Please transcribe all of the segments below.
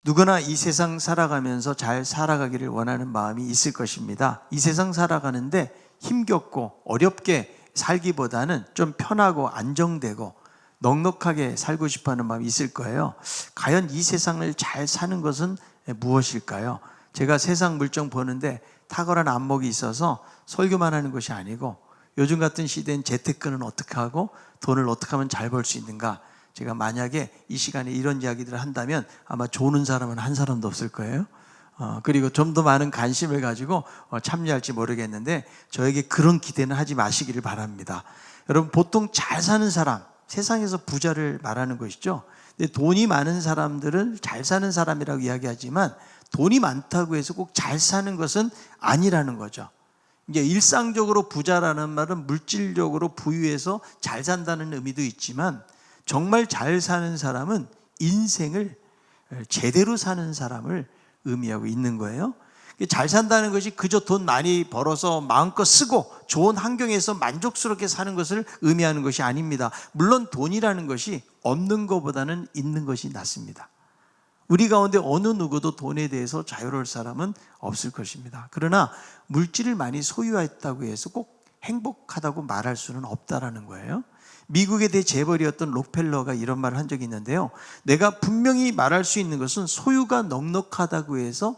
누구나 이 세상 살아가면서 잘 살아가기를 원하는 마음이 있을 것입니다. 이 세상 살아가는데 힘겹고 어렵게 살기보다는 좀 편하고 안정되고 넉넉하게 살고 싶어하는 마음이 있을 거예요. 과연 이 세상을 잘 사는 것은 무엇일까요? 제가 세상 물정 보는데 탁월한 안목이 있어서 설교만 하는 것이 아니고 요즘 같은 시대엔 재테크는 어떻게 하고 돈을 어떻게 하면 잘 벌 수 있는가, 제가 만약에 이 시간에 이런 이야기들을 한다면 아마 조는 사람은 한 사람도 없을 거예요. 그리고 좀 더 많은 관심을 가지고 참여할지 모르겠는데 저에게 그런 기대는 하지 마시기를 바랍니다. 여러분, 보통 잘 사는 사람, 세상에서 부자를 말하는 것이죠. 근데 돈이 많은 사람들은 잘 사는 사람이라고 이야기하지만 돈이 많다고 해서 꼭 잘 사는 것은 아니라는 거죠. 이제 일상적으로 부자라는 말은 물질적으로 부유해서 잘 산다는 의미도 있지만 정말 잘 사는 사람은 인생을 제대로 사는 사람을 의미하고 있는 거예요. 잘 산다는 것이 그저 돈 많이 벌어서 마음껏 쓰고 좋은 환경에서 만족스럽게 사는 것을 의미하는 것이 아닙니다. 물론 돈이라는 것이 없는 것보다는 있는 것이 낫습니다. 우리 가운데 어느 누구도 돈에 대해서 자유로울 사람은 없을 것입니다. 그러나 물질을 많이 소유했다고 해서 꼭 행복하다고 말할 수는 없다라는 거예요. 미국의 대재벌이었던 록펠러가 이런 말을 한 적이 있는데요. 내가 분명히 말할 수 있는 것은 소유가 넉넉하다고 해서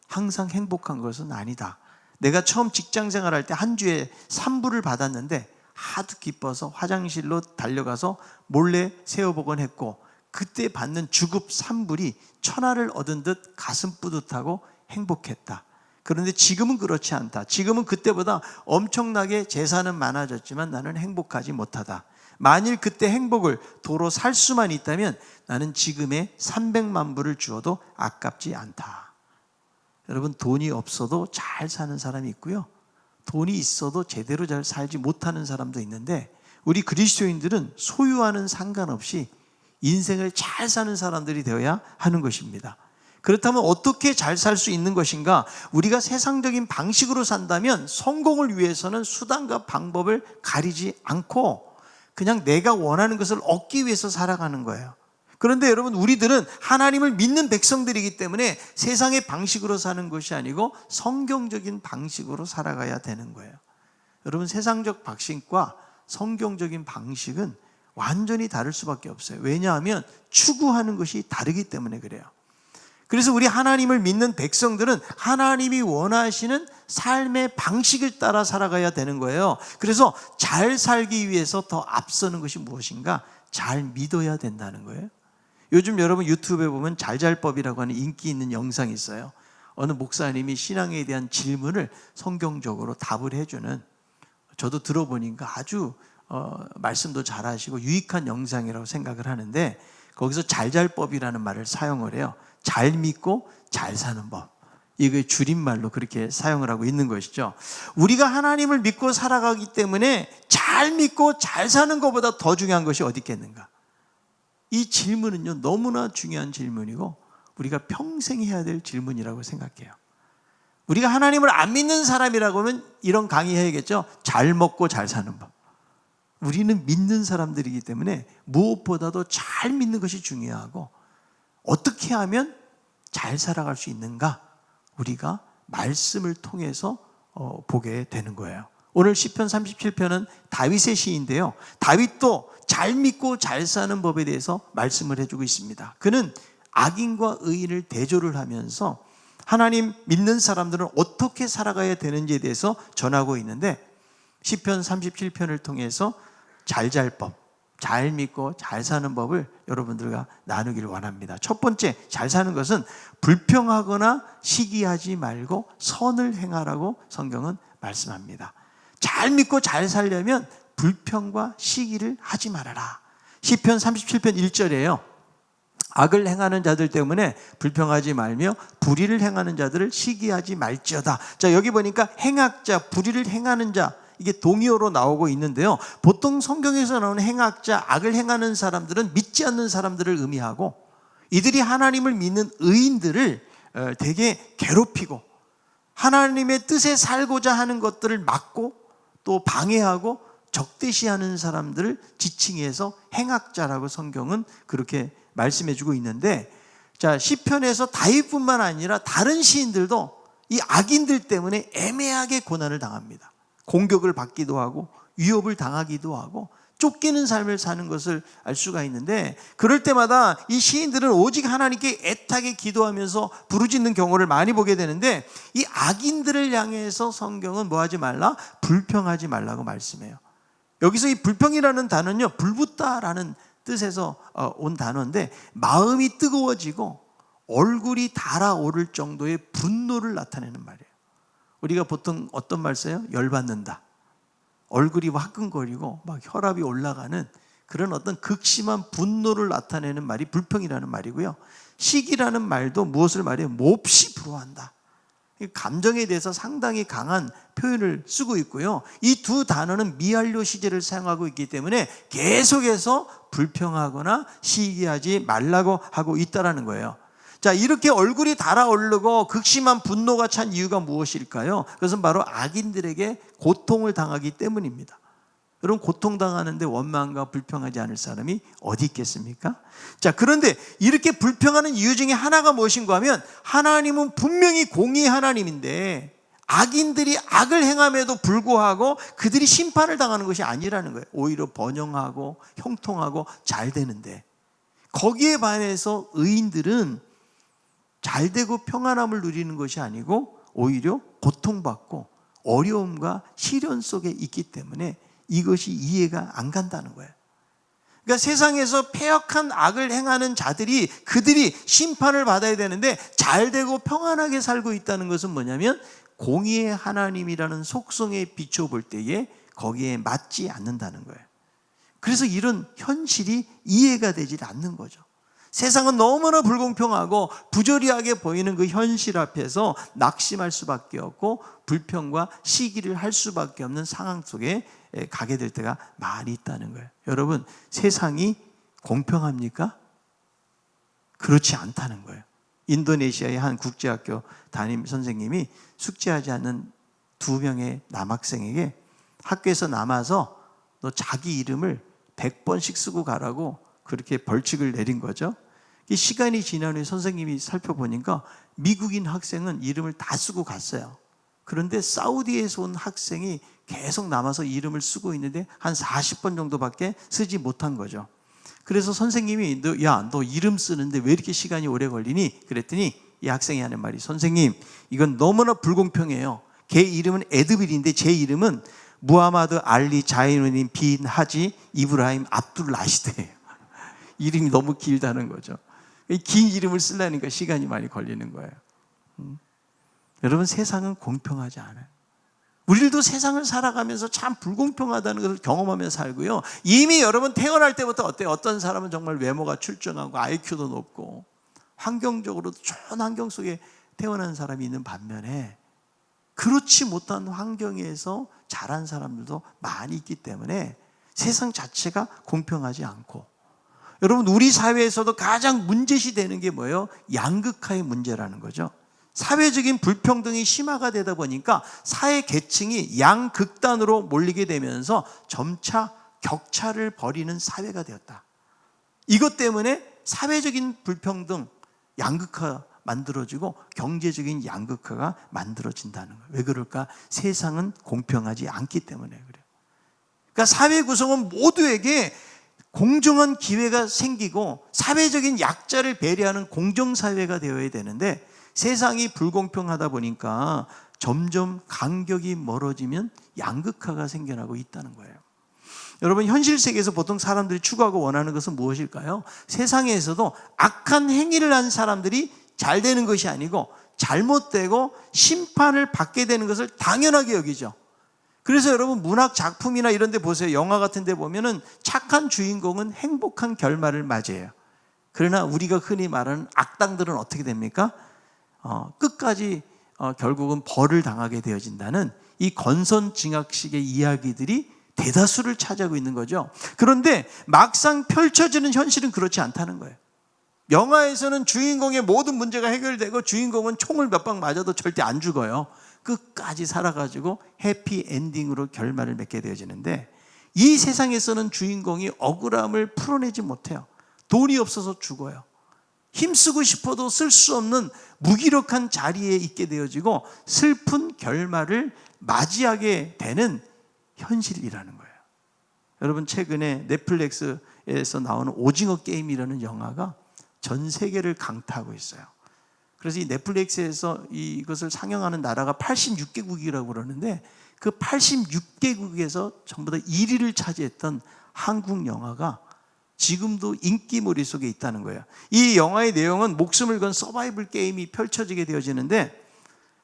항상 행복한 것은 아니다. 내가 처음 직장 생활할 때 한 주에 3불을 받았는데 하도 기뻐서 화장실로 달려가서 몰래 세어보곤 했고 그때 받는 주급 3불이 천하를 얻은 듯 가슴 뿌듯하고 행복했다. 그런데 지금은 그렇지 않다. 지금은 그때보다 엄청나게 재산은 많아졌지만 나는 행복하지 못하다. 만일 그때 행복을 도로 살 수만 있다면 나는 지금의 300만 불을 주어도 아깝지 않다. 여러분, 돈이 없어도 잘 사는 사람이 있고요, 돈이 있어도 제대로 잘 살지 못하는 사람도 있는데 우리 그리스도인들은 소유와는 상관없이 인생을 잘 사는 사람들이 되어야 하는 것입니다. 그렇다면 어떻게 잘 살 수 있는 것인가? 우리가 세상적인 방식으로 산다면 성공을 위해서는 수단과 방법을 가리지 않고 그냥 내가 원하는 것을 얻기 위해서 살아가는 거예요. 그런데 여러분, 우리들은 하나님을 믿는 백성들이기 때문에 세상의 방식으로 사는 것이 아니고 성경적인 방식으로 살아가야 되는 거예요. 여러분, 세상적 방식과 성경적인 방식은 완전히 다를 수밖에 없어요. 왜냐하면 추구하는 것이 다르기 때문에 그래요. 그래서 우리 하나님을 믿는 백성들은 하나님이 원하시는 삶의 방식을 따라 살아가야 되는 거예요. 그래서 잘 살기 위해서 더 앞서는 것이 무엇인가? 잘 믿어야 된다는 거예요. 요즘 여러분 유튜브에 보면 잘잘법이라고 하는 인기 있는 영상이 있어요. 어느 목사님이 신앙에 대한 질문을 성경적으로 답을 해주는, 저도 들어보니까 아주 말씀도 잘하시고 유익한 영상이라고 생각을 하는데 거기서 잘잘법이라는 말을 사용을 해요. 잘 믿고 잘 사는 법. 이거 줄임말로 그렇게 사용을 하고 있는 것이죠. 우리가 하나님을 믿고 살아가기 때문에 잘 믿고 잘 사는 것보다 더 중요한 것이 어디 있겠는가? 이 질문은요, 너무나 중요한 질문이고 우리가 평생 해야 될 질문이라고 생각해요. 우리가 하나님을 안 믿는 사람이라고 하면 이런 강의 해야겠죠. 잘 먹고 잘 사는 법. 우리는 믿는 사람들이기 때문에 무엇보다도 잘 믿는 것이 중요하고 어떻게 하면 잘 살아갈 수 있는가? 우리가 말씀을 통해서 보게 되는 거예요. 오늘 시편 37편은 다윗의 시인데요, 다윗도 잘 믿고 잘 사는 법에 대해서 말씀을 해주고 있습니다. 그는 악인과 의인을 대조를 하면서 하나님 믿는 사람들은 어떻게 살아가야 되는지에 대해서 전하고 있는데 시편 37편을 통해서 잘잘법, 잘 믿고 잘 사는 법을 여러분들과 나누기를 원합니다. 첫 번째, 잘 사는 것은 불평하거나 시기하지 말고 선을 행하라고 성경은 말씀합니다. 잘 믿고 잘 살려면 불평과 시기를 하지 말아라. 시편 37편 1절이에요. 악을 행하는 자들 때문에 불평하지 말며 불의를 행하는 자들을 시기하지 말지어다. 자, 여기 보니까 행악자, 불의를 행하는 자, 이게 동의어로 나오고 있는데요, 보통 성경에서 나오는 행악자, 악을 행하는 사람들은 믿지 않는 사람들을 의미하고 이들이 하나님을 믿는 의인들을 되게 괴롭히고 하나님의 뜻에 살고자 하는 것들을 막고 또 방해하고 적대시하는 사람들을 지칭해서 행악자라고 성경은 그렇게 말씀해주고 있는데, 자, 시편에서 다윗뿐만 아니라 다른 시인들도 이 악인들 때문에 애매하게 고난을 당합니다. 공격을 받기도 하고 위협을 당하기도 하고 쫓기는 삶을 사는 것을 알 수가 있는데, 그럴 때마다 이 시인들은 오직 하나님께 애타게 기도하면서 부르짖는 경우를 많이 보게 되는데, 이 악인들을 향해서 성경은 뭐 하지 말라? 불평하지 말라고 말씀해요. 여기서 이 불평이라는 단어는요, 불붙다라는 뜻에서 온 단어인데, 마음이 뜨거워지고 얼굴이 달아오를 정도의 분노를 나타내는 말이에요. 우리가 보통 어떤 말 써요? 열받는다. 얼굴이 화끈거리고 막 혈압이 올라가는 그런 어떤 극심한 분노를 나타내는 말이 불평이라는 말이고요. 시기라는 말도 무엇을 말해요? 몹시 불화한다. 감정에 대해서 상당히 강한 표현을 쓰고 있고요. 이 두 단어는 미완료 시제를 사용하고 있기 때문에 계속해서 불평하거나 시기하지 말라고 하고 있다는 거예요. 자, 이렇게 얼굴이 달아오르고 극심한 분노가 찬 이유가 무엇일까요? 그것은 바로 악인들에게 고통을 당하기 때문입니다. 여러분, 고통당하는데 원망과 불평하지 않을 사람이 어디 있겠습니까? 자, 그런데 이렇게 불평하는 이유 중에 하나가 무엇인가 하면, 하나님은 분명히 공의 하나님인데 악인들이 악을 행함에도 불구하고 그들이 심판을 당하는 것이 아니라는 거예요. 오히려 번영하고 형통하고 잘 되는데, 거기에 반해서 의인들은 잘 되고 평안함을 누리는 것이 아니고 오히려 고통받고 어려움과 시련 속에 있기 때문에 이것이 이해가 안 간다는 거예요. 그러니까 세상에서 패역한 악을 행하는 자들이, 그들이 심판을 받아야 되는데 잘 되고 평안하게 살고 있다는 것은 뭐냐면, 공의의 하나님이라는 속성에 비춰볼 때에 거기에 맞지 않는다는 거예요. 그래서 이런 현실이 이해가 되질 않는 거죠. 세상은 너무나 불공평하고 부조리하게 보이는 그 현실 앞에서 낙심할 수밖에 없고 불평과 시기를 할 수밖에 없는 상황 속에 가게 될 때가 많이 있다는 거예요. 여러분, 세상이 공평합니까? 그렇지 않다는 거예요. 인도네시아의 한 국제학교 담임 선생님이 숙제하지 않는 2명의 남학생에게 학교에서 남아서 너 자기 이름을 100번씩 쓰고 가라고 그렇게 벌칙을 내린 거죠. 이 시간이 지난 후에 선생님이 살펴보니까 미국인 학생은 이름을 다 쓰고 갔어요. 그런데 사우디에서 온 학생이 계속 남아서 이름을 쓰고 있는데 한 40번 정도밖에 쓰지 못한 거죠. 그래서 선생님이 너 이름 쓰는데 왜 이렇게 시간이 오래 걸리니? 그랬더니 이 학생이 하는 말이, 선생님, 이건 너무나 불공평해요. 걔 이름은 에드빌인데 제 이름은 무하마드 알리 자이누딘 빈 하지 이브라임 압둘 라시드예요. 이름이 너무 길다는 거죠. 긴 이름을 쓰려니까 시간이 많이 걸리는 거예요. 여러분, 세상은 공평하지 않아요. 우리들도 세상을 살아가면서 참 불공평하다는 것을 경험하며 살고요. 이미 여러분 태어날 때부터 어때요? 어떤 사람은 정말 외모가 출중하고 IQ도 높고 환경적으로도 좋은 환경 속에 태어난 사람이 있는 반면에, 그렇지 못한 환경에서 자란 사람들도 많이 있기 때문에 세상 자체가 공평하지 않고, 여러분, 우리 사회에서도 가장 문제시 되는 게 뭐예요? 양극화의 문제라는 거죠. 사회적인 불평등이 심화가 되다 보니까 사회 계층이 양극단으로 몰리게 되면서 점차 격차를 벌이는 사회가 되었다. 이것 때문에 사회적인 불평등, 양극화 만들어지고 경제적인 양극화가 만들어진다는 거예요. 왜 그럴까? 세상은 공평하지 않기 때문에 그래요. 그러니까 사회 구성은 모두에게 공정한 기회가 생기고 사회적인 약자를 배려하는 공정사회가 되어야 되는데, 세상이 불공평하다 보니까 점점 간격이 멀어지면 양극화가 생겨나고 있다는 거예요. 여러분, 현실 세계에서 보통 사람들이 추구하고 원하는 것은 무엇일까요? 세상에서도 악한 행위를 한 사람들이 잘 되는 것이 아니고 잘못되고 심판을 받게 되는 것을 당연하게 여기죠. 그래서 여러분, 문학 작품이나 이런 데 보세요. 영화 같은 데 보면은 착한 주인공은 행복한 결말을 맞이해요. 그러나 우리가 흔히 말하는 악당들은 어떻게 됩니까? 끝까지 결국은 벌을 당하게 되어진다는 이 건선징악식의 이야기들이 대다수를 차지하고 있는 거죠. 그런데 막상 펼쳐지는 현실은 그렇지 않다는 거예요. 영화에서는 주인공의 모든 문제가 해결되고 주인공은 총을 몇 방 맞아도 절대 안 죽어요. 끝까지 살아가지고 해피엔딩으로 결말을 맺게 되어지는데, 이 세상에서는 주인공이 억울함을 풀어내지 못해요. 돈이 없어서 죽어요. 힘쓰고 싶어도 쓸 수 없는 무기력한 자리에 있게 되어지고 슬픈 결말을 맞이하게 되는 현실이라는 거예요. 여러분, 최근에 넷플릭스에서 나오는 오징어 게임이라는 영화가 전 세계를 강타하고 있어요. 그래서 이 넷플릭스에서 이것을 상영하는 나라가 86개국이라고 그러는데 그 86개국에서 전부 다 1위를 차지했던 한국 영화가 지금도 인기몰이 속에 있다는 거예요. 이 영화의 내용은 목숨을 건 서바이벌 게임이 펼쳐지게 되어지는데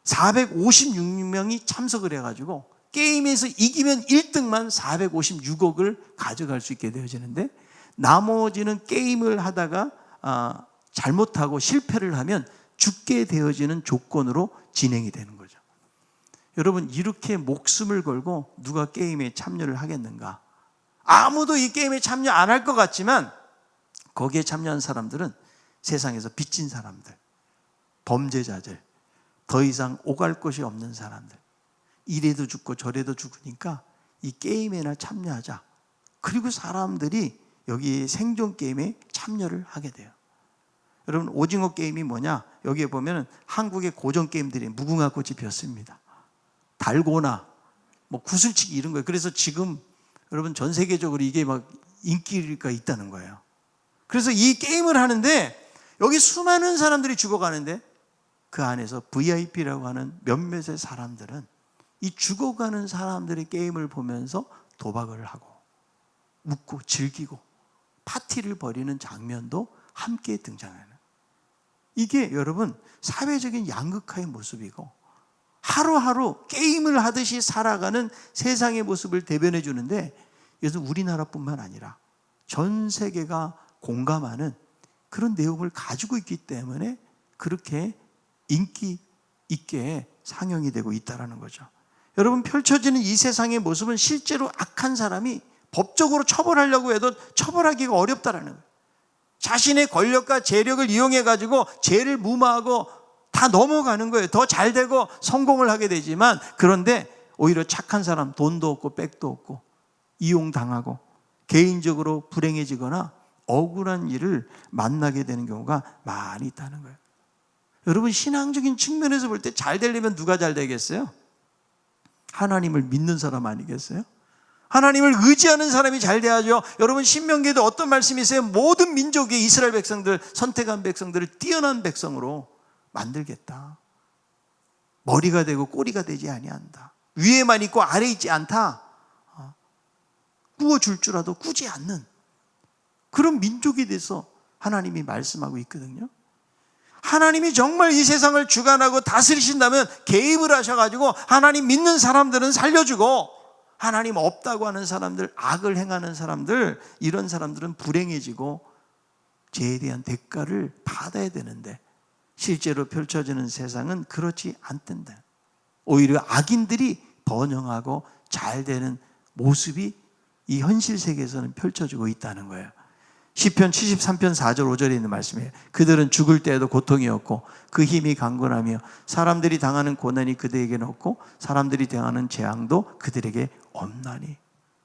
456명이 참석을 해가지고 게임에서 이기면 1등만 456억을 가져갈 수 있게 되어지는데 나머지는 게임을 하다가 잘못하고 실패를 하면 죽게 되어지는 조건으로 진행이 되는 거죠. 여러분, 이렇게 목숨을 걸고 누가 게임에 참여를 하겠는가? 아무도 이 게임에 참여 안 할 것 같지만 거기에 참여한 사람들은 세상에서 빚진 사람들, 범죄자들, 더 이상 오갈 곳이 없는 사람들, 이래도 죽고 저래도 죽으니까 이 게임에나 참여하자. 그리고 사람들이 여기 생존 게임에 참여를 하게 돼요. 여러분, 오징어 게임이 뭐냐? 여기에 보면 한국의 고전 게임들이 무궁화 꽃이 피었습니다. 달고나, 뭐 구슬치기 이런 거예요. 그래서 지금 여러분 전 세계적으로 이게 막 인기가 있다는 거예요. 그래서 이 게임을 하는데 여기 수많은 사람들이 죽어가는데 그 안에서 VIP라고 하는 몇몇의 사람들은 이 죽어가는 사람들의 게임을 보면서 도박을 하고 웃고 즐기고 파티를 벌이는 장면도 함께 등장하는, 이게 여러분 사회적인 양극화의 모습이고 하루하루 게임을 하듯이 살아가는 세상의 모습을 대변해 주는데, 이것은 우리나라뿐만 아니라 전 세계가 공감하는 그런 내용을 가지고 있기 때문에 그렇게 인기 있게 상영이 되고 있다는 거죠. 여러분, 펼쳐지는 이 세상의 모습은 실제로 악한 사람이 법적으로 처벌하려고 해도 처벌하기가 어렵다는 거예요. 자신의 권력과 재력을 이용해 가지고 죄를 무마하고 다 넘어가는 거예요. 더 잘 되고 성공을 하게 되지만, 그런데 오히려 착한 사람 돈도 없고 백도 없고 이용당하고 개인적으로 불행해지거나 억울한 일을 만나게 되는 경우가 많이 있다는 거예요. 여러분, 신앙적인 측면에서 볼 때 잘 되려면 누가 잘 되겠어요? 하나님을 믿는 사람 아니겠어요? 하나님을 의지하는 사람이 잘 돼야죠. 여러분, 신명기에도 어떤 말씀이 있어요? 모든 민족의 이스라엘 백성들, 선택한 백성들을 뛰어난 백성으로 만들겠다. 머리가 되고 꼬리가 되지 아니한다. 위에만 있고 아래에 있지 않다. 구워줄 줄 알아도 꾸지 않는 그런 민족에 대해서 하나님이 말씀하고 있거든요. 하나님이 정말 이 세상을 주관하고 다스리신다면 개입을 하셔가지고 하나님 믿는 사람들은 살려주고, 하나님 없다고 하는 사람들, 악을 행하는 사람들, 이런 사람들은 불행해지고 죄에 대한 대가를 받아야 되는데, 실제로 펼쳐지는 세상은 그렇지 않던데 오히려 악인들이 번영하고 잘 되는 모습이 이 현실 세계에서는 펼쳐지고 있다는 거예요. 시편 73편 4절 5절에 있는 말씀이에요. 그들은 죽을 때에도 고통이 없고 그 힘이 강건하며 사람들이 당하는 고난이 그들에게는 없고 사람들이 당하는 재앙도 그들에게 없나니.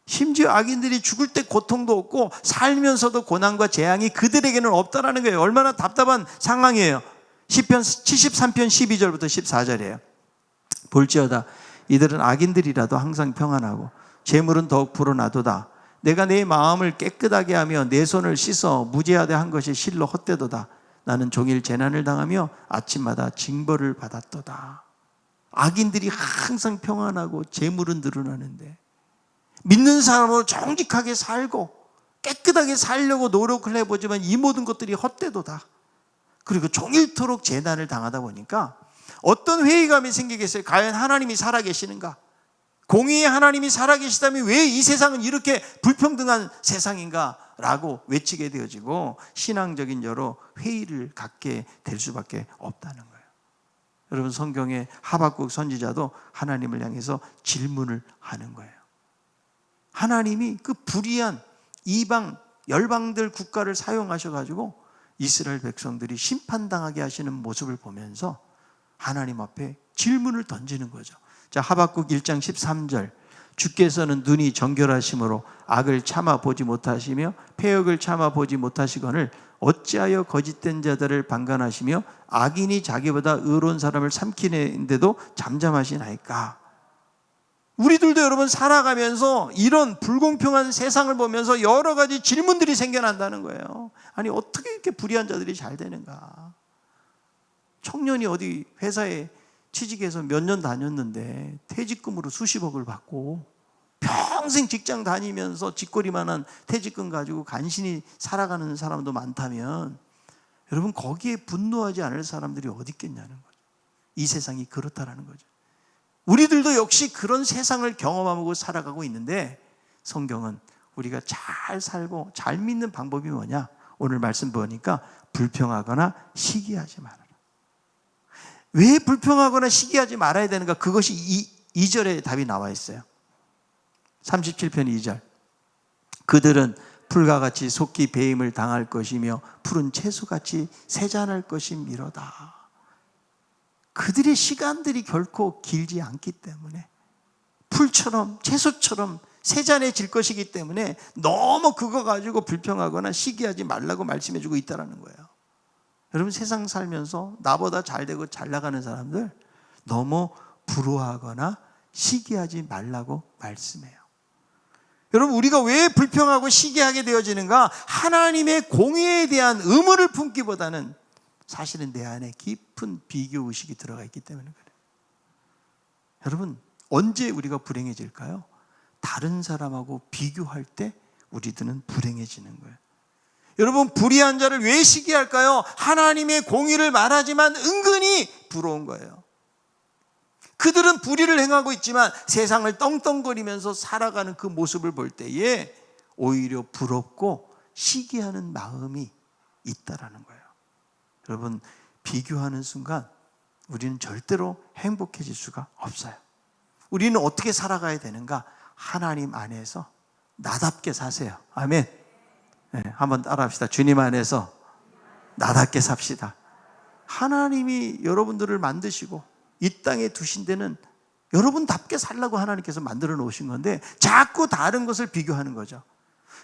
심지어 악인들이 죽을 때 고통도 없고 살면서도 고난과 재앙이 그들에게는 없다라는 거예요. 얼마나 답답한 상황이에요. 시편 73편 12절부터 14절이에요. 볼지어다 이들은 악인들이라도 항상 평안하고 재물은 더욱 불어나도다. 내가 내 마음을 깨끗하게 하며 내 손을 씻어 무죄하되 한 것이 실로 헛되도다. 나는 종일 재난을 당하며 아침마다 징벌을 받았도다. 악인들이 항상 평안하고 재물은 늘어나는데 믿는 사람으로 정직하게 살고 깨끗하게 살려고 노력을 해보지만 이 모든 것들이 헛되도다. 그리고 종일토록 재난을 당하다 보니까 어떤 회의감이 생기겠어요? 과연 하나님이 살아계시는가? 공의의 하나님이 살아계시다면 왜 이 세상은 이렇게 불평등한 세상인가? 라고 외치게 되어지고 신앙적인 여러 회의를 갖게 될 수밖에 없다는 거예요. 여러분, 성경의 하박국 선지자도 하나님을 향해서 질문을 하는 거예요. 하나님이 그 불의한 이방 열방들 국가를 사용하셔가지고 이스라엘 백성들이 심판당하게 하시는 모습을 보면서 하나님 앞에 질문을 던지는 거죠. 자, 하박국 1장 13절. 주께서는 눈이 정결하심으로 악을 참아 보지 못하시며 패역을 참아 보지 못하시거늘 어찌하여 거짓된 자들을 방관하시며 악인이 자기보다 의로운 사람을 삼키는데도 잠잠하시나이까. 우리들도 여러분 살아가면서 이런 불공평한 세상을 보면서 여러 가지 질문들이 생겨난다는 거예요. 아니 어떻게 이렇게 불의한 자들이 잘 되는가. 청년이 어디 회사에 취직해서 몇 년 다녔는데 퇴직금으로 수십억을 받고 평생 직장 다니면서 쥐꼬리만한 퇴직금 가지고 간신히 살아가는 사람도 많다면 여러분 거기에 분노하지 않을 사람들이 어디 있겠냐는 거죠. 이 세상이 그렇다라는 거죠. 우리들도 역시 그런 세상을 경험하고 살아가고 있는데 성경은 우리가 잘 살고 잘 믿는 방법이 뭐냐? 오늘 말씀 보니까 불평하거나 시기하지 말아라. 왜 불평하거나 시기하지 말아야 되는가? 그것이 2절에 답이 나와 있어요. 37편 2절. 그들은 풀과 같이 속히 배임을 당할 것이며 푸른 채소같이 세잔할 것임이로다. 그들의 시간들이 결코 길지 않기 때문에 풀처럼 채소처럼 세잔해질 것이기 때문에 너무 그거 가지고 불평하거나 시기하지 말라고 말씀해 주고 있다는 거예요. 여러분 세상 살면서 나보다 잘되고 잘 나가는 사람들 너무 부러워하거나 시기하지 말라고 말씀해요. 여러분 우리가 왜 불평하고 시기하게 되어지는가? 하나님의 공의에 대한 의문을 품기보다는 사실은 내 안에 깊은 비교의식이 들어가 있기 때문에 그래요. 여러분 언제 우리가 불행해질까요? 다른 사람하고 비교할 때 우리들은 불행해지는 거예요. 여러분 불의한 자를 왜 시기할까요? 하나님의 공의를 말하지만 은근히 부러운 거예요. 그들은 불의를 행하고 있지만 세상을 떵떵거리면서 살아가는 그 모습을 볼 때에 오히려 부럽고 시기하는 마음이 있다라는 거예요. 여러분 비교하는 순간 우리는 절대로 행복해질 수가 없어요. 우리는 어떻게 살아가야 되는가? 하나님 안에서 나답게 사세요. 아멘. 네, 한번 따라합시다. 주님 안에서 나답게 삽시다. 하나님이 여러분들을 만드시고 이 땅에 두신 데는 여러분답게 살라고 하나님께서 만들어 놓으신 건데 자꾸 다른 것을 비교하는 거죠.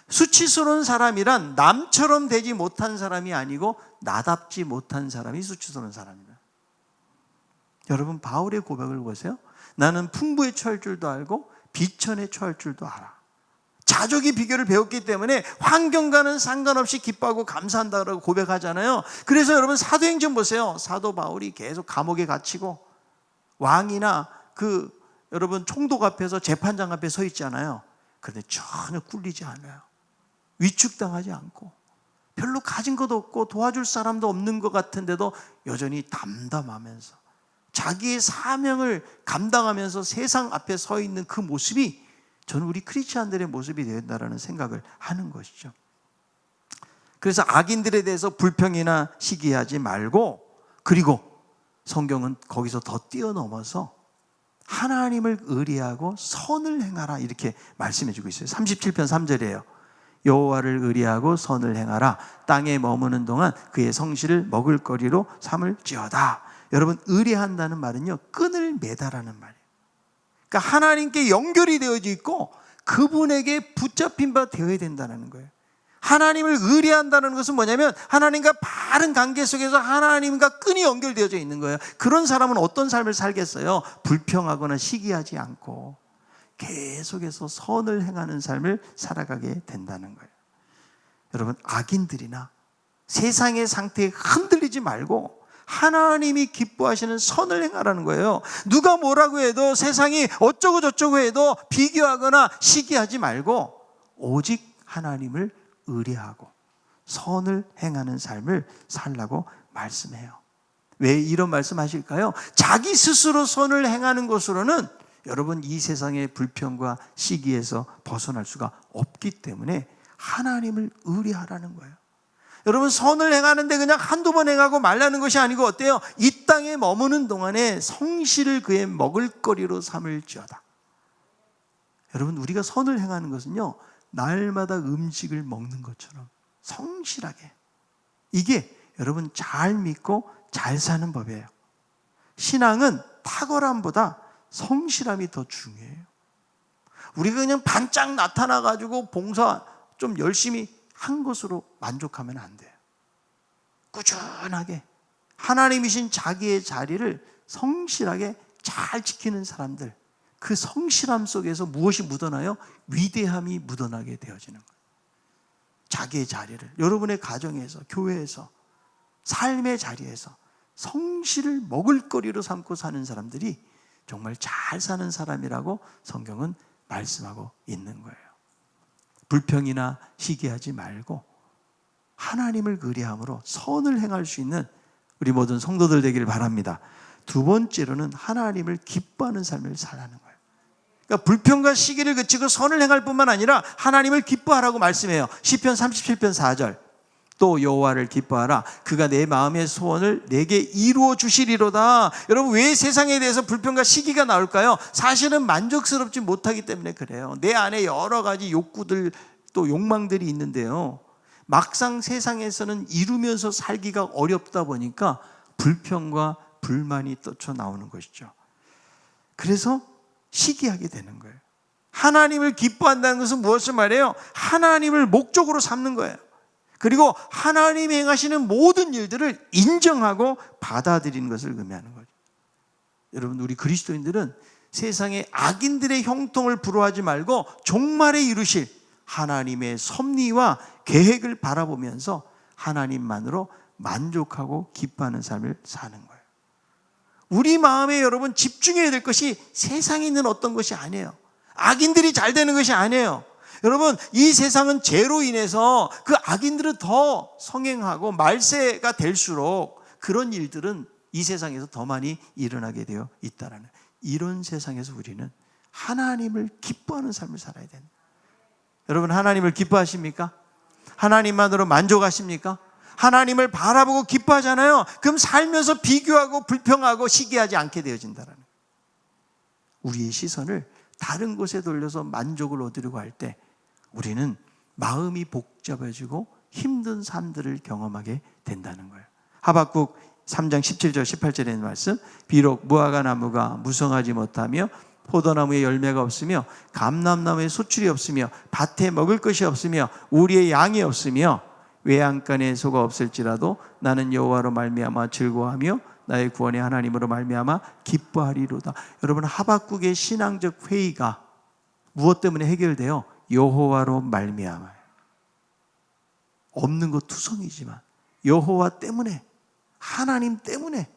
수치스러운 사람이란 남처럼 되지 못한 사람이 아니고 나답지 못한 사람이 수치스러운 사람이다. 여러분 바울의 고백을 보세요. 나는 풍부에 처할 줄도 알고 비천에 처할 줄도 알아. 자족의 비결을 배웠기 때문에 환경과는 상관없이 기뻐하고 감사한다고 고백하잖아요. 그래서 여러분 사도행전 보세요. 사도 바울이 계속 감옥에 갇히고 왕이나 여러분 총독 앞에서 재판장 앞에 서 있잖아요. 그런데 전혀 꿀리지 않아요. 위축당하지 않고 별로 가진 것도 없고 도와줄 사람도 없는 것 같은데도 여전히 담담하면서 자기의 사명을 감당하면서 세상 앞에 서 있는 그 모습이 저는 우리 크리스찬들의 모습이 된다는 생각을 하는 것이죠. 그래서 악인들에 대해서 불평이나 시기하지 말고, 그리고 성경은 거기서 더 뛰어넘어서 하나님을 의리하고 선을 행하라 이렇게 말씀해 주고 있어요. 37편 3절이에요. 여호와를 의리하고 선을 행하라. 땅에 머무는 동안 그의 성실을 먹을거리로 삼을지어다. 여러분 의리한다는 말은요 끈을 매다라는 말이에요. 그러니까 하나님께 연결이 되어져 있고 그분에게 붙잡힌 바 되어야 된다는 거예요. 하나님을 의리한다는 것은 뭐냐면 하나님과 바른 관계 속에서 하나님과 끈이 연결되어져 있는 거예요. 그런 사람은 어떤 삶을 살겠어요? 불평하거나 시기하지 않고 계속해서 선을 행하는 삶을 살아가게 된다는 거예요. 여러분 악인들이나 세상의 상태에 흔들리지 말고 하나님이 기뻐하시는 선을 행하라는 거예요. 누가 뭐라고 해도 세상이 어쩌고 저쩌고 해도 비교하거나 시기하지 말고 오직 하나님을 의리하고 선을 행하는 삶을 살라고 말씀해요. 왜 이런 말씀하실까요? 자기 스스로 선을 행하는 것으로는 여러분 이 세상의 불평과 시기에서 벗어날 수가 없기 때문에 하나님을 의리하라는 거예요. 여러분 선을 행하는데 그냥 한두 번 행하고 말라는 것이 아니고 어때요? 이 땅에 머무는 동안에 성실을 그의 먹을거리로 삼을지어다. 여러분 우리가 선을 행하는 것은요 날마다 음식을 먹는 것처럼 성실하게, 이게 여러분 잘 믿고 잘 사는 법이에요. 신앙은 탁월함보다 성실함이 더 중요해요. 우리가 그냥 반짝 나타나가지고 봉사 좀 열심히 한 것으로 만족하면 안 돼요. 꾸준하게 하나님이신 자기의 자리를 성실하게 잘 지키는 사람들, 그 성실함 속에서 무엇이 묻어나요? 위대함이 묻어나게 되어지는 거예요. 자기의 자리를, 여러분의 가정에서, 교회에서, 삶의 자리에서 성실을 먹을거리로 삼고 사는 사람들이 정말 잘 사는 사람이라고 성경은 말씀하고 있는 거예요. 불평이나 시기하지 말고 하나님을 의뢰함으로 선을 행할 수 있는 우리 모든 성도들 되기를 바랍니다. 두 번째로는 하나님을 기뻐하는 삶을 살라는 거예요. 그러니까 불평과 시기를 그치고 선을 행할 뿐만 아니라 하나님을 기뻐하라고 말씀해요. 시편 37편 4절. 또 여호와를 기뻐하라. 그가 내 마음의 소원을 내게 이루어 주시리로다. 여러분, 왜 세상에 대해서 불평과 시기가 나올까요? 사실은 만족스럽지 못하기 때문에 그래요. 내 안에 여러 가지 욕구들, 또 욕망들이 있는데요, 막상 세상에서는 이루면서 살기가 어렵다 보니까 불평과 불만이 떠쳐 나오는 것이죠. 그래서 시기하게 되는 거예요. 하나님을 기뻐한다는 것은 무엇을 말해요? 하나님을 목적으로 삼는 거예요. 그리고 하나님이 행하시는 모든 일들을 인정하고 받아들이는 것을 의미하는 거죠. 여러분, 우리 그리스도인들은 세상의 악인들의 형통을 부러워하지 말고 종말에 이루실 하나님의 섭리와 계획을 바라보면서 하나님만으로 만족하고 기뻐하는 삶을 사는 거예요. 우리 마음에 여러분 집중해야 될 것이 세상에 있는 어떤 것이 아니에요. 악인들이 잘 되는 것이 아니에요. 여러분, 이 세상은 죄로 인해서 그 악인들은 더 성행하고 말세가 될수록 그런 일들은 이 세상에서 더 많이 일어나게 되어 있다라는, 이런 세상에서 우리는 하나님을 기뻐하는 삶을 살아야 된다. 여러분, 하나님을 기뻐하십니까? 하나님만으로 만족하십니까? 하나님을 바라보고 기뻐하잖아요. 그럼 살면서 비교하고 불평하고 시기하지 않게 되어진다는, 우리의 시선을 다른 곳에 돌려서 만족을 얻으려고 할 때 우리는 마음이 복잡해지고 힘든 삶들을 경험하게 된다는 거예요. 하박국 3장 17절 18절에 있는 말씀, 비록 무화과 나무가 무성하지 못하며 포도나무에 열매가 없으며 감람나무에 소출이 없으며 밭에 먹을 것이 없으며 우리의 양이 없으며 외양간에 소가 없을지라도 나는 여호와로 말미암아 즐거워하며 나의 구원의 하나님으로 말미암아 기뻐하리로다. 여러분, 하박국의 신앙적 회의가 무엇 때문에 해결돼요? 여호와로 말미암아. 없는 것 투성이지만 여호와 때문에, 하나님 때문에,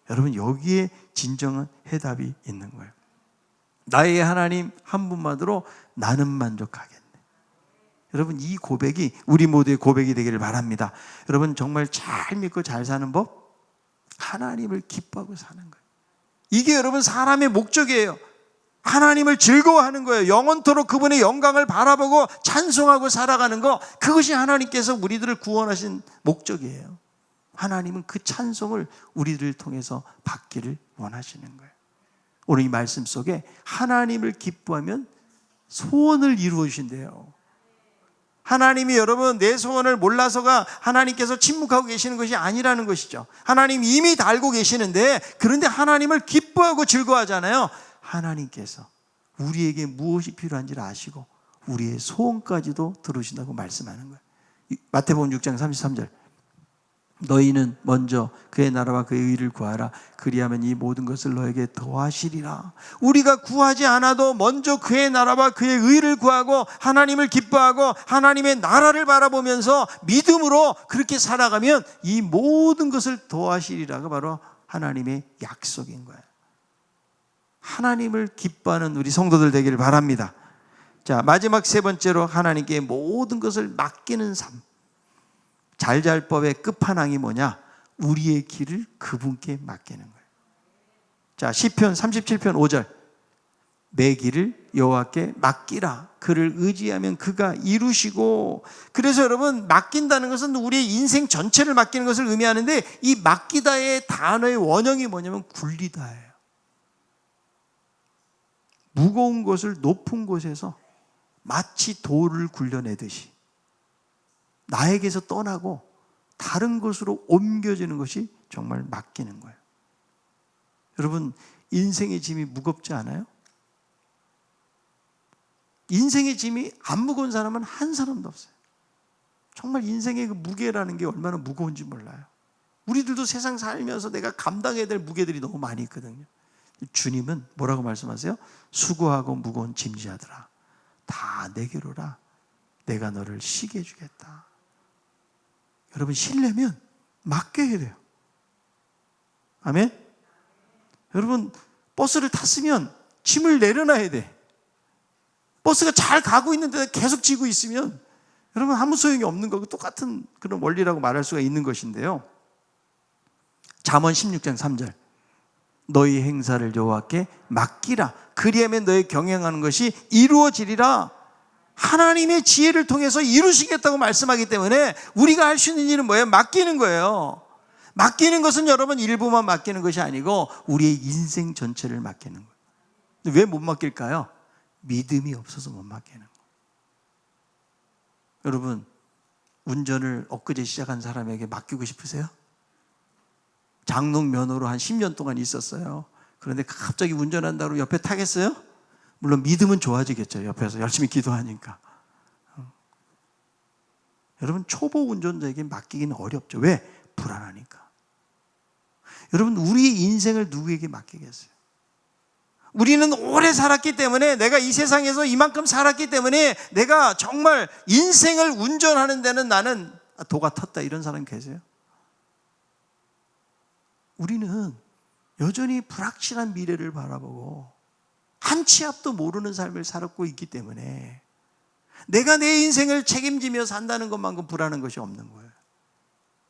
여러분, 여기에 진정한 해답이 있는 거예요. 나의 하나님 한 분만으로 나는 만족하겠네. 여러분, 이 고백이 우리 모두의 고백이 되기를 바랍니다. 여러분, 정말 잘 믿고 잘 사는 법, 하나님을 기뻐하고 사는 거예요. 이게 여러분 사람의 목적이에요. 하나님을 즐거워하는 거예요. 영원토록 그분의 영광을 바라보고 찬송하고 살아가는 거, 그것이 하나님께서 우리들을 구원하신 목적이에요. 하나님은 그 찬송을 우리들을 통해서 받기를 원하시는 거예요. 오늘 이 말씀 속에 하나님을 기뻐하면 소원을 이루어 주신대요. 하나님이 여러분 내 소원을 몰라서가 하나님께서 침묵하고 계시는 것이 아니라는 것이죠. 하나님 이미 다 알고 계시는데, 그런데 하나님을 기뻐하고 즐거워하잖아요. 하나님께서 우리에게 무엇이 필요한지를 아시고 우리의 소원까지도 들으신다고 말씀하는 거예요. 마태복음 6장 33절, 너희는 먼저 그의 나라와 그의 의를 구하라. 그리하면 이 모든 것을 너에게 더하시리라. 우리가 구하지 않아도 먼저 그의 나라와 그의 의를 구하고 하나님을 기뻐하고 하나님의 나라를 바라보면서 믿음으로 그렇게 살아가면 이 모든 것을 더하시리라가 바로 하나님의 약속인 거예요. 하나님을 기뻐하는 우리 성도들 되기를 바랍니다. 자, 마지막 세 번째로 하나님께 모든 것을 맡기는 삶. 잘잘법의 끝판왕이 뭐냐? 우리의 길을 그분께 맡기는 거예요. 자, 시편 37편 5절, 내 길을 여호와께 맡기라. 그를 의지하면 그가 이루시고. 그래서 여러분, 맡긴다는 것은 우리의 인생 전체를 맡기는 것을 의미하는데, 이 맡기다의 단어의 원형이 뭐냐면 굴리다예요. 무거운 것을 높은 곳에서 마치 돌을 굴려내듯이 나에게서 떠나고 다른 곳으로 옮겨지는 것이 정말 맡기는 거예요. 여러분, 인생의 짐이 무겁지 않아요? 인생의 짐이 안 무거운 사람은 한 사람도 없어요. 정말 인생의 그 무게라는 게 얼마나 무거운지 몰라요. 우리들도 세상 살면서 내가 감당해야 될 무게들이 너무 많이 있거든요. 주님은 뭐라고 말씀하세요? 수고하고 무거운 짐지하더라, 다 내게로 오라, 내가 너를 쉬게 해주겠다. 여러분, 쉬려면 맡겨야 돼요. 아멘? 여러분, 버스를 탔으면 짐을 내려놔야 돼. 버스가 잘 가고 있는데 계속 지고 있으면 여러분 아무 소용이 없는 거고 똑같은 그런 원리라고 말할 수가 있는 것인데요. 잠언 16장 3절, 너희 행사를 여호와께 맡기라, 그리하면 너희 경영하는 것이 이루어지리라. 하나님의 지혜를 통해서 이루시겠다고 말씀하기 때문에 우리가 할 수 있는 일은 뭐예요? 맡기는 거예요. 맡기는 것은 여러분 일부만 맡기는 것이 아니고 우리의 인생 전체를 맡기는 거예요. 왜 못 맡길까요? 믿음이 없어서 못 맡기는 거예요. 여러분, 운전을 엊그제 시작한 사람에게 맡기고 싶으세요? 장롱 면허로 한 10년 동안 있었어요. 그런데 갑자기 운전한다고 옆에 타겠어요? 물론 믿음은 좋아지겠죠. 옆에서 열심히 기도하니까. 여러분, 초보 운전자에게 맡기기는 어렵죠. 왜? 불안하니까. 여러분, 우리의 인생을 누구에게 맡기겠어요? 우리는 오래 살았기 때문에, 내가 이 세상에서 이만큼 살았기 때문에 내가 정말 인생을 운전하는 데는 나는 도가 텄다, 이런 사람 계세요? 우리는 여전히 불확실한 미래를 바라보고 한 치 앞도 모르는 삶을 살았고 있기 때문에 내가 내 인생을 책임지며 산다는 것만큼 불안한 것이 없는 거예요.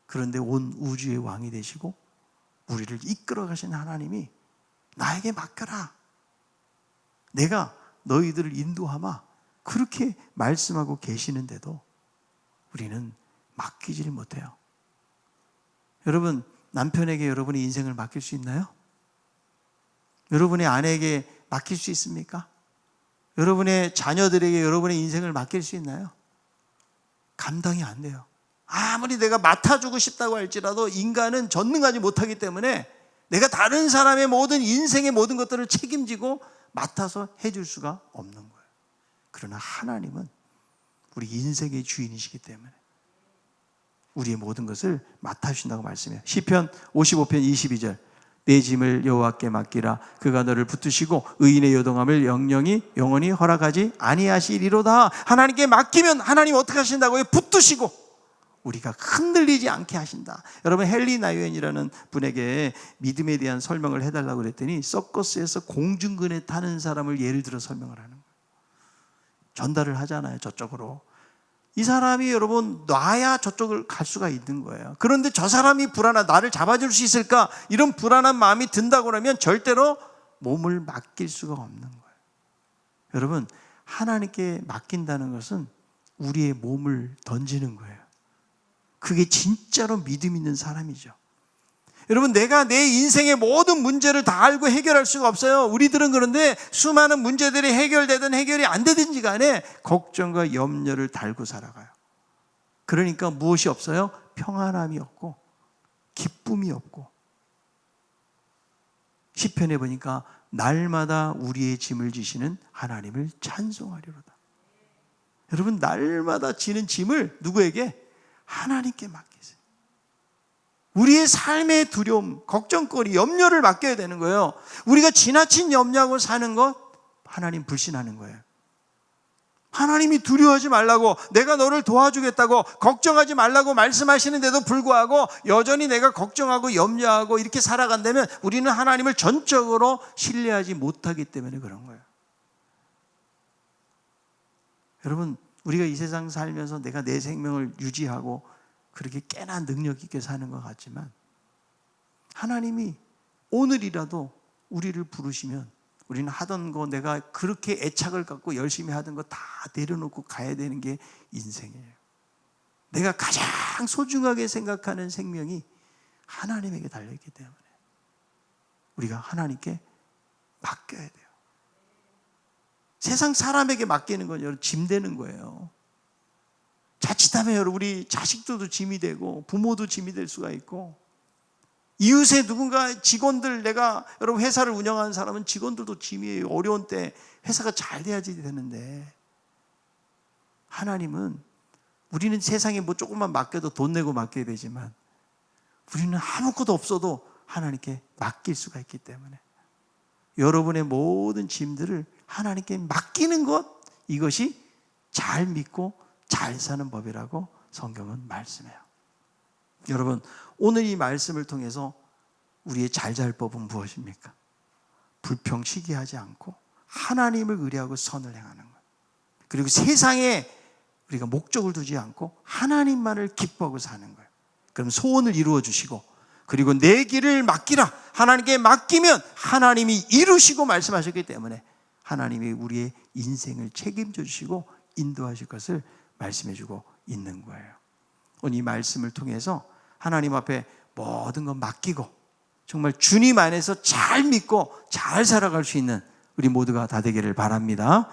그런데 온 우주의 왕이 되시고 우리를 이끌어 가신 하나님이 나에게 맡겨라, 내가 너희들을 인도하마, 그렇게 말씀하고 계시는데도 우리는 맡기지를 못해요. 여러분, 남편에게 여러분의 인생을 맡길 수 있나요? 여러분의 아내에게 맡길 수 있습니까? 여러분의 자녀들에게 여러분의 인생을 맡길 수 있나요? 감당이 안 돼요. 아무리 내가 맡아주고 싶다고 할지라도 인간은 전능하지 못하기 때문에 내가 다른 사람의 모든 인생의 모든 것들을 책임지고 맡아서 해줄 수가 없는 거예요. 그러나 하나님은 우리 인생의 주인이시기 때문에 우리의 모든 것을 맡아주신다고 말씀해요. 시편 55편 22절, 내 짐을 여호와께 맡기라, 그가 너를 붙드시고 의인의 요동함을 영원히 허락하지 아니하시리로다. 하나님께 맡기면 하나님 어떻게 하신다고요? 붙드시고 우리가 흔들리지 않게 하신다. 여러분, 헨리 나유엔이라는 분에게 믿음에 대한 설명을 해달라고 그랬더니 서커스에서 공중근에 타는 사람을 예를 들어 설명을 하는 거예요. 전달을 하잖아요, 저쪽으로. 이 사람이 여러분 놔야 저쪽을 갈 수가 있는 거예요. 그런데 저 사람이 나를 잡아줄 수 있을까? 이런 불안한 마음이 든다고 그러면 절대로 몸을 맡길 수가 없는 거예요. 여러분, 하나님께 맡긴다는 것은 우리의 몸을 던지는 거예요. 그게 진짜로 믿음 있는 사람이죠. 여러분, 내가 내 인생의 모든 문제를 다 알고 해결할 수가 없어요. 우리들은 그런데 수많은 문제들이 해결되든 해결이 안 되든지 간에 걱정과 염려를 달고 살아가요. 그러니까 무엇이 없어요? 평안함이 없고 기쁨이 없고. 시편에 보니까 날마다 우리의 짐을 지시는 하나님을 찬송하리로다. 여러분, 날마다 지는 짐을 누구에게? 하나님께 맡기세요. 우리의 삶의 두려움, 걱정거리, 염려를 맡겨야 되는 거예요. 우리가 지나친 염려하고 사는 것, 하나님 불신하는 거예요. 하나님이 두려워하지 말라고, 내가 너를 도와주겠다고, 걱정하지 말라고 말씀하시는데도 불구하고 여전히 내가 걱정하고 염려하고 이렇게 살아간다면 우리는 하나님을 전적으로 신뢰하지 못하기 때문에 그런 거예요. 여러분, 우리가 이 세상 살면서 내가 내 생명을 유지하고 그렇게 꽤나 능력 있게 사는 것 같지만 하나님이 오늘이라도 우리를 부르시면 우리는 하던 거, 내가 그렇게 애착을 갖고 열심히 하던 거 다 내려놓고 가야 되는 게 인생이에요. 내가 가장 소중하게 생각하는 생명이 하나님에게 달려있기 때문에 우리가 하나님께 맡겨야 돼요. 세상 사람에게 맡기는 건 여러분 짐 되는 거예요. 자칫하면 여러분 우리 자식들도 짐이 되고 부모도 짐이 될 수가 있고, 이웃에 누군가 직원들, 내가 여러분 회사를 운영하는 사람은 직원들도 짐이에요. 어려운 때 회사가 잘 돼야지 되는데 하나님은 우리는 세상에 뭐 조금만 맡겨도 돈 내고 맡겨야 되지만 우리는 아무것도 없어도 하나님께 맡길 수가 있기 때문에 여러분의 모든 짐들을 하나님께 맡기는 것, 이것이 잘 믿고 잘 사는 법이라고 성경은 말씀해요. 여러분, 오늘 이 말씀을 통해서 우리의 잘 살 법은 무엇입니까? 불평시기하지 않고 하나님을 의뢰하고 선을 행하는 것. 그리고 세상에 우리가 목적을 두지 않고 하나님만을 기뻐하고 사는 거예요. 그럼 소원을 이루어 주시고, 그리고 내 길을 맡기라. 하나님께 맡기면 하나님이 이루시고 말씀하셨기 때문에 하나님이 우리의 인생을 책임져 주시고 인도하실 것을 말씀해 주고 있는 거예요. 오늘 이 말씀을 통해서 하나님 앞에 모든 것 맡기고 정말 주님 안에서 잘 믿고 잘 살아갈 수 있는 우리 모두가 다 되기를 바랍니다.